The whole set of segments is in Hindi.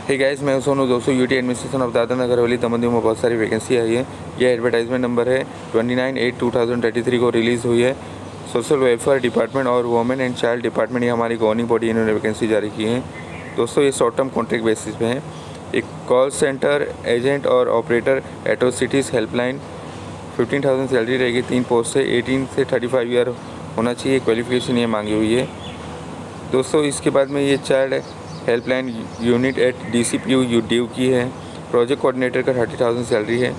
हे गाइस, मैं सोनू। दोस्तों, UT administration of Dadra Nagar Haveli दमन में बहुत सारी वैकेंसी आई है। यह एडवर्टाइजमेंट नंबर है 29/8/2023 को रिलीज़ हुई है। सोशल वेलफेयर डिपार्टमेंट और वुमेन एंड चाइल्ड डिपार्टमेंट, ये हमारी गवर्निंग बॉडी, इन्होंने वैकेंसी जारी की है। दोस्तों, ये शॉर्ट टर्म कॉन्ट्रैक्ट बेसिस पे है। एक कॉल सेंटर एजेंट और ऑपरेटर एट्रोसिटीज़ हेल्पलाइन, 15,000 सैलरी रहेगी। 3 पोस्ट है। 18 से 35 ईयर होना चाहिए। क्वालिफिकेशन ये मांगी हुई है। दोस्तों, इसके बाद में ये child helpline unit at DCPU due की है। प्रोजेक्ट कोऑर्डिनेटर का 30,000 सैलरी है।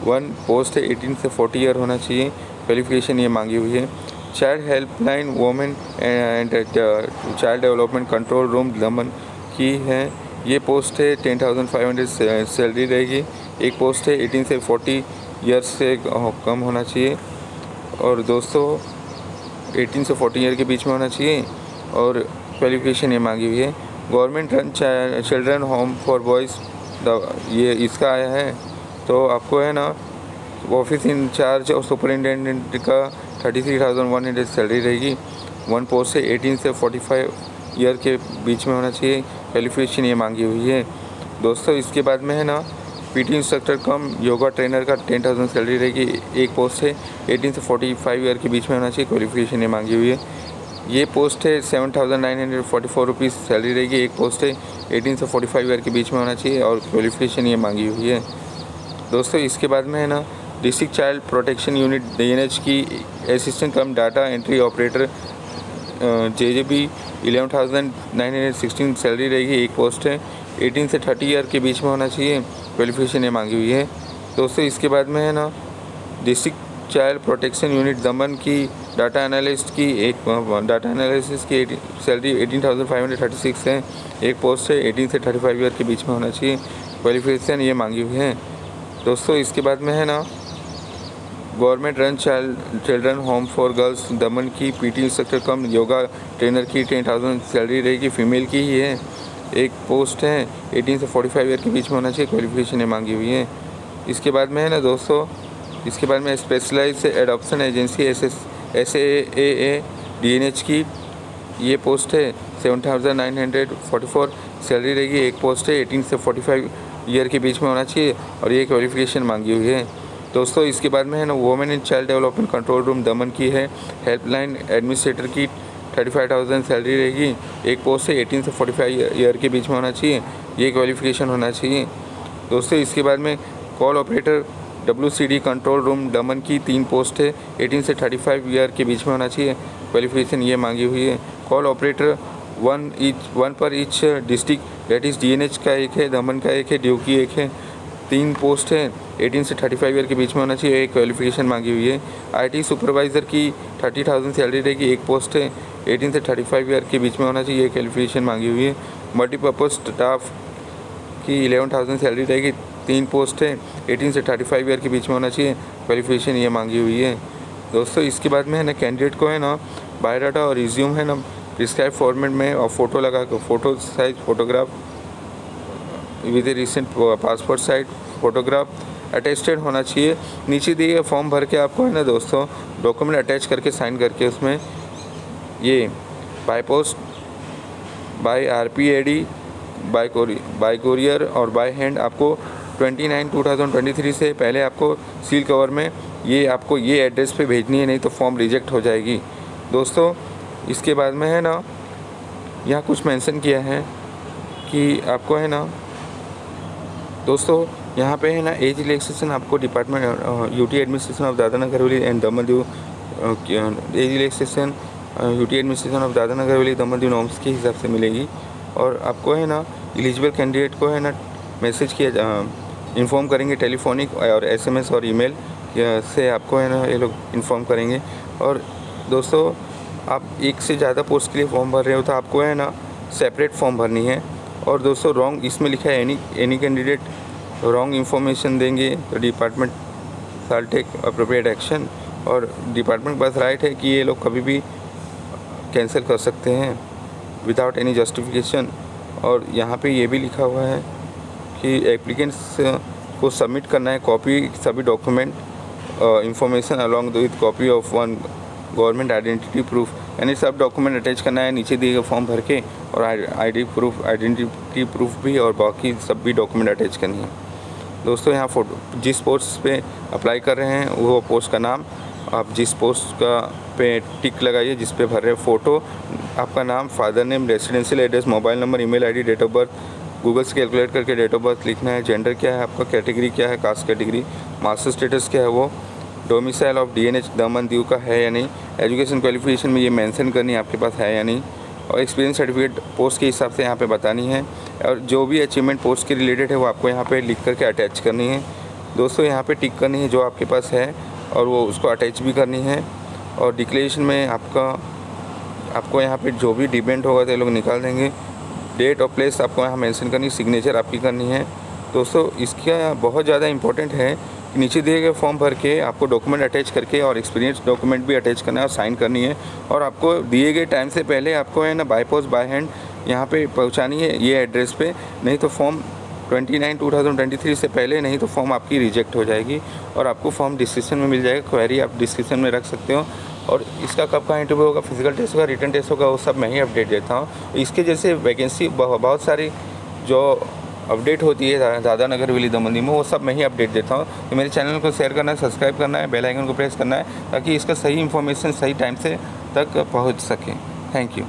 1 पोस्ट है। 18 से 40 ईयर होना चाहिए। क्वालिफिकेशन ये मांगी हुई है। Child helpline women and child development control room दमन की है। ये पोस्ट है। 10,500 सैलरी रहेगी। एक पोस्ट है। 18 से 40 ईयर्स से कम होना चाहिए। और दोस्तों, 18 से 40 ईयर के बीच में होना चाहिए। और क्वालिफिकेशन ये मांगी हुई है। Government run children home for boys, ये इसका आया है। तो आपको है ना, ऑफिस इंचार्ज और सुपरिटेंडेंट का 33,100 सैलरी रहेगी। 1 पोस्ट से 18 से 45 ईयर के बीच में होना चाहिए। क्वालिफिकेशन ये मांगी हुई है। दोस्तों, इसके बाद में है ना, PT इंस्ट्रक्टर कम योगा ट्रेनर का 10,000 सैलरी रहेगी। एक पोस्ट है। 18 से 45 ईयर के बीच में होना चाहिए। क्वालिफिकेशन ये मांगी हुई है। ये पोस्ट है। 7,944 रुपीज़ सैलरी रहेगी। एक पोस्ट है। 18 से 45 ईयर के बीच में होना चाहिए। और क्वालिफिकेशन ये मांगी हुई है। दोस्तों, इसके बाद में है ना, district child protection unit DNH की असिस्टेंट कम data entry operator JJB 11,916 salary रहेगी। एक पोस्ट है। 18 से 30 ईयर के बीच में होना चाहिए। क्वालिफिकेशन ये मांगी हुई है। दोस्तों, इसके बाद में है ना, डिस्ट्रिक्ट चाइल्ड प्रोटेक्शन यूनिट दमन की डाटा एनालिस्ट की डाटा एनालिसिस की सैलरी 18,536 है। एक पोस्ट है। 18 से 35 ईयर के बीच में होना चाहिए। क्वालिफिकेशन ये मांगी हुई है। दोस्तों, इसके बाद में है ना, government run children home for girls दमन की PT इंस्ट्रक्टर कम योगा ट्रेनर की 10,000 सैलरी रहेगी। फीमेल की ही है। एक पोस्ट है। 18 से 45 ईयर के बीच में होना चाहिए। क्वालिफिकेशन ये मांगी हुई है। इसके बाद में है ना दोस्तों, इसके बाद में specialised adoption agency SAAA DNH की ये पोस्ट है। 7,944 सैलरी रहेगी। एक पोस्ट है। 18 से 45 ईयर के बीच में होना चाहिए। और ये क्वालिफिकेशन मांगी हुई है। दोस्तों, इसके बाद में है ना, women and child development control room दमन की है। हेल्पलाइन एडमिनिस्ट्रेटर की 35,000 सैलरी रहेगी। एक पोस्ट है। 18 से 45 ईयर के बीच में होना चाहिए। ये क्वालिफिकेशन होना चाहिए। दोस्तों, इसके बाद में call operator WCD control room दमन की 3 पोस्ट है। 18 से 35 ईयर के बीच में होना चाहिए। क्वालिफिकेशन ये मांगी हुई है। कॉल ऑपरेटर 1 पर each district, that is DNH का एक है, दमन का एक है, ड्यू की एक है। 3 पोस्ट है। 18 से 35 ईयर के बीच में होना चाहिए। एक क्वालिफिकेशन मांगी हुई है। IT सुपरवाइज़र की 30,000 सैलरी रहेगी। एक पोस्ट है। 18 से 35 ईयर के बीच में होना चाहिए। एक क्वालिफिकेशन मांगी हुई है। मल्टीपर्पज़ स्टाफ की 11,000 सैलरी रहेगी। 3 पोस्ट है। 18 से 35 ईयर के बीच में होना चाहिए। क्वालिफिकेशन ये मांगी हुई है। दोस्तों, इसके बाद में है ना, कैंडिडेट को है ना, बायोडाटा और रिज्यूम है ना, प्रिस्क्राइब फॉर्मेट में और फ़ोटो लगा कर, photo size photograph with A recent passport size photograph attested होना चाहिए। नीचे दिए गए फॉर्म भर के आपको है ना दोस्तों, डॉक्यूमेंट अटैच करके साइन करके उसमें ये by post, by RPAD, by courier और बाय हैंड आपको 29/2023 से पहले आपको सील कवर में ये आपको ये एड्रेस पे भेजनी है, नहीं तो फॉर्म रिजेक्ट हो जाएगी। दोस्तों, इसके बाद में है ना, यहाँ कुछ मेंशन किया है कि आपको है ना दोस्तों, यहाँ पे है ना, एज रिलैक्सेशन आपको department UT administration of Dadra Nagar Haveli and Daman Diu age relaxation UT administration of Dadra Nagar Haveli Daman Diu norms के हिसाब से मिलेगी। और आपको है ना, एलिजिबल कैंडिडेट को है ना, मैसेज किया इन्फॉर्म करेंगे। टेलीफोनिक और SMS और ईमेल से आपको है ना, ये लोग इन्फॉर्म करेंगे। और दोस्तों, आप एक से ज़्यादा पोस्ट के लिए फॉर्म भर रहे हो तो आपको है ना, सेपरेट फॉर्म भरनी है। और दोस्तों, रॉन्ग इसमें लिखा है एनी कैंडिडेट रॉन्ग इन्फॉर्मेशन देंगे तो डिपार्टमेंट शाल टेक अप्रोप्रिएट एक्शन। और डिपार्टमेंट के पास राइट है कि ये लोग कभी भी कैंसिल कर सकते हैं विदाउट एनी जस्टिफिकेशन। और यहाँ पे ये भी लिखा हुआ है कि एप्लीकेंट्स को सबमिट करना है कॉपी सभी document information along with copy of 1 government identity proof यानी सब डॉक्यूमेंट अटैच करना है नीचे दिए गए फॉर्म भर के, और आइडेंटिटी प्रूफ भी, और बाकी सब भी डॉक्यूमेंट अटैच करनी है। दोस्तों यहाँ फ़ोटो जिस पोस्ट पे अप्लाई कर रहे हैं वो पोस्ट का नाम, आप जिस पोस्ट का पे टिक लगाइए जिस पे भर रहे हैं, फ़ोटो, आपका नाम, father name, residential address, mobile number, email ID, date of birth, Google से कैलकुलेट करके डेट ऑफ बर्थ लिखना है, जेंडर क्या है आपका, कैटेगरी क्या है, कास्ट कैटेगरी, मास्टर स्टेटस क्या है वो, domicile of DNH Daman Diu का है या नहीं, एजुकेशन क्वालिफिकेशन में ये मेंशन करनी है आपके पास है या नहीं, और एक्सपीरियंस सर्टिफिकेट पोस्ट के हिसाब से यहाँ पे बतानी है, और जो भी अचीवमेंट पोस्ट के रिलेटेड है वो आपको यहाँ पे लिख करके अटैच करनी है। दोस्तों यहाँ पे टिक करनी है जो आपके पास है, और वो उसको अटैच भी करनी है। और डिक्लेरेशन में आपको यहाँ पे जो भी डिपेंड होगा तो ये लोग निकाल देंगे। डेट और प्लेस आपको यहाँ मेंशन करनी, सिग्नेचर आपकी करनी है। दोस्तों इसका बहुत ज़्यादा इंपॉर्टेंट है कि नीचे दिए गए फॉर्म भर के आपको डॉक्यूमेंट अटैच करके और एक्सपीरियंस डॉक्यूमेंट भी अटैच करना है और साइन करनी है, और आपको दिए गए टाइम से पहले आपको है ना बाय पोस्ट बाय हैंड यहाँ पे पहुँचानी है ये एड्रेस पे, नहीं तो फॉर्म 29/2023 से पहले, नहीं तो फॉर्म आपकी रिजेक्ट हो जाएगी और आपको फॉर्म डिस्क्रिप्शन में मिल जाएगा। क्वेरी आप डिस्क्रिप्शन में रख सकते हो। और इसका कब का इंटरव्यू होगा, फिजिकल टेस्ट होगा, रिटन टेस्ट होगा, वो सब मैं ही अपडेट देता हूँ। इसके जैसे वैकेंसी बहुत सारी जो अपडेट होती है दादानगर विली दमन दीव में, वो सब मैं ही अपडेट देता हूँ। तो मेरे चैनल को शेयर करना है, सब्सक्राइब करना है, बेल आइकन को प्रेस करना है ताकि इसका सही इन्फॉर्मेशन सही टाइम से तक पहुँच सके। Thank you.